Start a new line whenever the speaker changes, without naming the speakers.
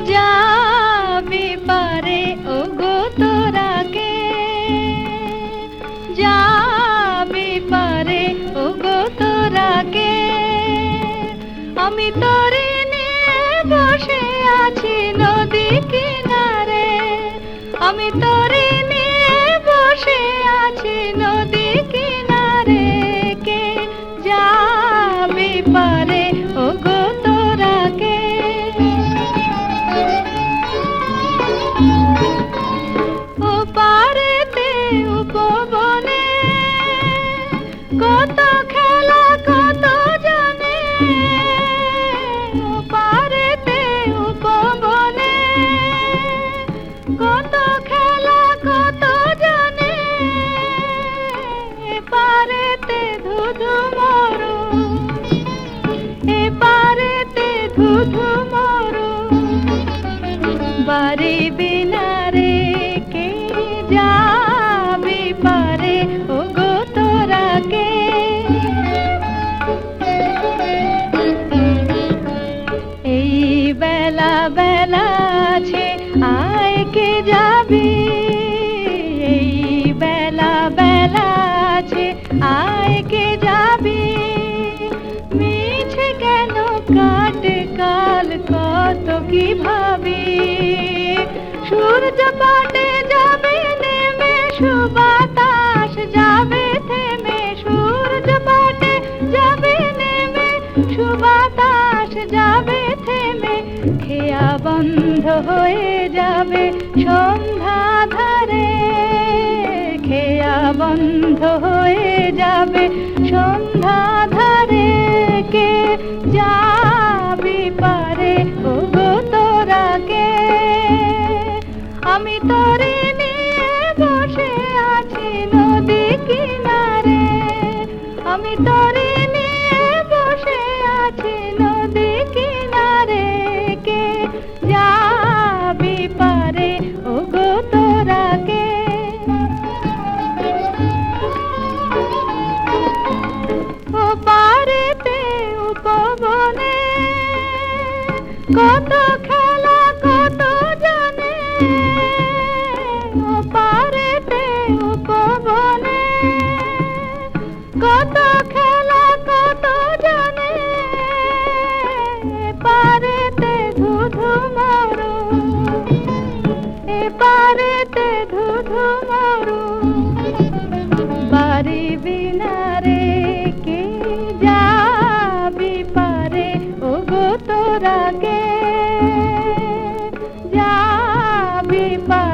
যাবি পারে ওগো তোরা কে যাবি পারে ওগো তোরা কে আমি তোরে নিয়ে বসে আছি নদী কিনারে আমি তোরে নিয়ে বসে আছি নদী কিনারে কে যাবি পারে ওগো তোরা কে ও পারেতে উপবনে কত খেলা কত জানে ও পারেতে উপবনে কত খেলা কত জানে এ পারেতে ধুধু মরু এ পারেতে ধুধু মরু বাড়ি বিনারে কে যাবি পারে ওগো তোরা কে এই বেলা বেলা আছে আয় কে যাবি এই বেলা বেলা আছে আয় কে যাবি মিছে কেন কাটে কাল কত কি ভাবি সূর্য পাটে যাবে নেমে সুবাতাস যাবে থেমে সূর্য পাটে যাবে নেমে সুবাতাস যাবে থেমে খেয়া বন্ধ হয়ে যাবে সন্ধ্যা ধারে খেয়া বন্ধ হয়ে যাবে সন্ধ্যা ধারে কে যাবি পারে ওগো তোরা কে আমি তোরে নিয়ে বসে আছি নদী কিনারে আমি তোরে নিয়ে বসে আছি নদী কিনারে কে যাবি পারে ওগো তোরা কে ও পারেতে উপবনে কত খেলা কত জানে ও পারেতে উপবনে কত খেলা কত জানে এ পারেতে ধুধু মরু এ পারেতে ধুধু মরু বাড়ি বিনারে কে যাবি পারে ওগো তোরা কে যাবি পারে